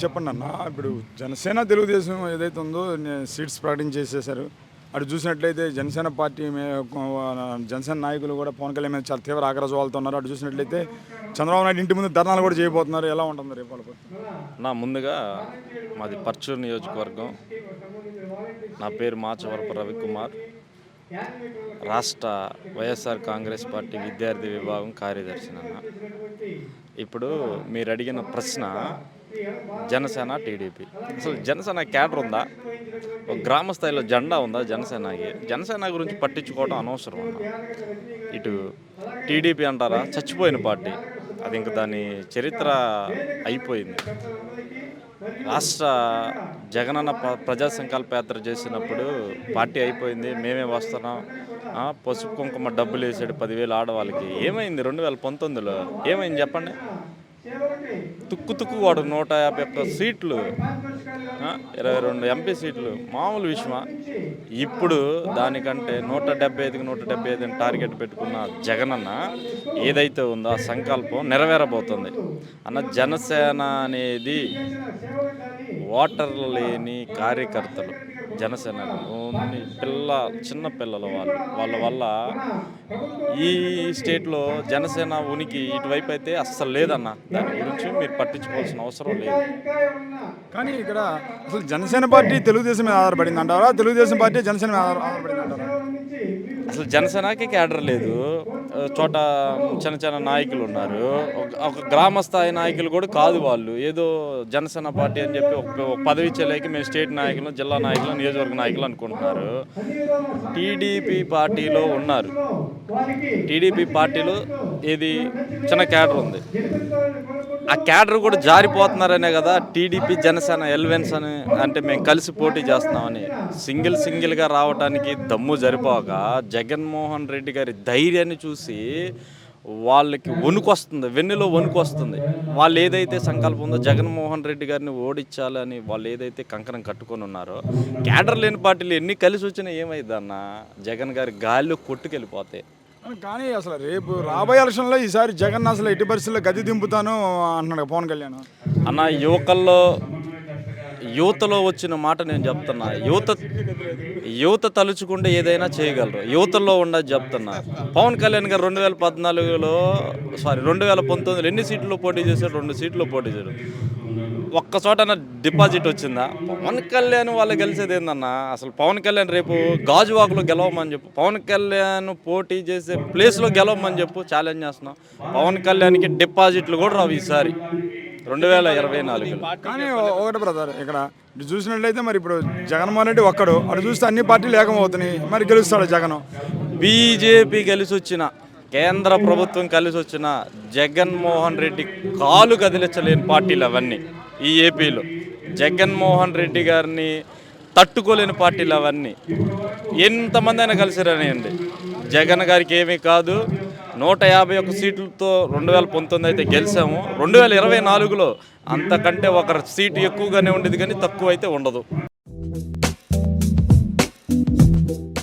చెప్పండి అన్న. ఇప్పుడు జనసేన తెలుగుదేశం ఏదైతే ఉందో సీట్స్ ప్రకటించేసేసారు. అటు చూసినట్లయితే జనసేన పార్టీ జనసేన నాయకులు కూడా పవన్ కళ్యాణ్ మీద చాలా తీవ్ర ఆగ్రహం ఉన్నారు. అటు చూసినట్లయితే చంద్రబాబు నాయుడు ఇంటి ముందు ధర్నాలు కూడా చేయబోతున్నారు. ఎలా ఉంటుంది రేపు వాళ్ళకి? ముందుగా మాది పర్చూరు నియోజకవర్గం. నా పేరు మాచవరపు రవికుమార్, రాష్ట్ర వైఎస్ఆర్ కాంగ్రెస్ పార్టీ విద్యార్థి విభాగం కార్యదర్శి. ఇప్పుడు మీరు అడిగిన ప్రశ్న, జనసేన టీడీపీ, అసలు జనసేన క్యాడర్ ఉందా? ఒక గ్రామ స్థాయిలో జెండా ఉందా జనసేనకి? జనసేన గురించి పట్టించుకోవడం అనవసరం అన్న. ఇటు టీడీపీ అంటారా, చచ్చిపోయిన పార్టీ, అది ఇంక దాని చరిత్ర అయిపోయింది. రాష్ట్ర జగనన్న ప్రజా సంకల్ప యాత్ర చేసినప్పుడు పార్టీ అయిపోయింది, మేమే వస్తున్నాం, పసుపు కుంకుమ డబ్బులు వేసాడు 10,000 ఆడవాళ్ళకి. ఏమైంది 2019లో? ఏమైంది చెప్పండి? తుక్కు వాడు 151 సీట్లు, 22 ఎంపీ సీట్లు మామూలు విషయమా? ఇప్పుడు దానికంటే 175కి 175 టార్గెట్ పెట్టుకున్న జగనన్న ఏదైతే ఉందో ఆ సంకల్పం నెరవేరబోతుంది అన్న. జనసేన అనేది ఓటర్లు లేని కార్యకర్తలు. జనసేన ఓన్లీ చిన్న పిల్లల వాళ్ళ వల్ల ఈ స్టేట్లో జనసేన ఉనికి ఇటువైపు అయితే అస్సలు లేదన్న. దాని గురించి మీరు పట్టించుకోవాల్సిన అవసరం లేదు. కానీ ఇక్కడ అసలు జనసేన పార్టీ తెలుగుదేశం మీద ఆధారపడింది అంటారా? తెలుగుదేశం పార్టీ జనసేన మీద ఆధారపడింది అంటారా? అసలు జనసేనకి క్యాడర్ లేదు. చోట చిన్న నాయకులు ఉన్నారు. ఒక గ్రామ స్థాయి నాయకులు కూడా కాదు వాళ్ళు. ఏదో జనసేన పార్టీ అని చెప్పి ఒక పదవి ఇచ్చేలేక మేము స్టేట్ నాయకులు, జిల్లా నాయకులు, నియోజకవర్గ నాయకులు అనుకుంటున్నారు. టీడీపీ పార్టీలో ఉన్నారు. టీడీపీ పార్టీలో ఏది చిన్న క్యాడర్ ఉంది. ఆ క్యాడర్ కూడా జారిపోతున్నారనే కదా టీడీపీ జనసేన ఎలివెన్స్ అని అంటే మేము కలిసి పోటీ చేస్తున్నామని. సింగిల్గా రావడానికి దమ్ము జరిపోక జగన్మోహన్ రెడ్డి గారి ధైర్యాన్ని చూసి వాళ్ళకి వణుకొస్తుంది, వెన్నులో వణుకొస్తుంది. వాళ్ళు ఏదైతే సంకల్పం ఉందో జగన్మోహన్ రెడ్డి గారిని ఓడించాలని వాళ్ళు ఏదైతే కంకణం కట్టుకొని ఉన్నారో, క్యాడర్ లేని పార్టీలు ఎన్ని కలిసి వచ్చినా ఏమైందన్న? జగన్ గారి గాలిలో కొట్టుకెళ్ళిపోతాయి. కానీ అసలు రేపు రాబోయే ఎలక్షన్లో ఈసారి జగన్ అసలు ఎట్టి పరిస్థితుల్లో గది దింపుతాను అంటున్నాడు పవన్ కళ్యాణ్ అన్న. యువతలో వచ్చిన మాట నేను చెప్తున్నా. యువత తలుచుకుంటే ఏదైనా చేయగలరు. యువతలో ఉండదు చెప్తున్నా. పవన్ కళ్యాణ్ గారు 2019 ఎన్ని సీట్లు పోటీ చేశారు? 2 సీట్లు పోటీ చేశారు. ఒక్క చోట డిపాజిట్ వచ్చిందా? పవన్ కళ్యాణ్ వాళ్ళు గెలిచేది ఏందన్నా? అసలు పవన్ కళ్యాణ్ రేపు గాజువాకలో గెలవమని చెప్పు, పవన్ కళ్యాణ్ పోటీ చేసే ప్లేస్లో గెలవమని చెప్పు, ఛాలెంజ్ చేస్తున్నాం. పవన్ కళ్యాణ్కి డిపాజిట్లు కూడా రావు ఈసారి 2024. కానీ ఒకటి బ్రదర్, ఇక్కడ చూసినట్లయితే మరి ఇప్పుడు జగన్మోహన్ రెడ్డి ఒక్కడు, అటు చూస్తే అన్ని పార్టీలు ఏకమవుతున్నాయి. మరి గెలుస్తాడు జగన్? బీజేపీ కలిసి వచ్చిన, కేంద్ర ప్రభుత్వం కలిసి వచ్చిన జగన్మోహన్ రెడ్డి కాలు కదిలించలేని పార్టీలు అవన్నీ. ఈ ఏపీలో జగన్మోహన్ రెడ్డి గారిని తట్టుకోలేని పార్టీలు అవన్నీ. ఎంతమంది అయినా కలిసిరనేయండి, జగన్ గారికి ఏమీ కాదు. 151 సీట్లతో 2019 అయితే గెలిచాము. 2024లో అంతకంటే ఒక సీటు ఎక్కువగానే ఉండేది, కానీ తక్కువ అయితే ఉండదు.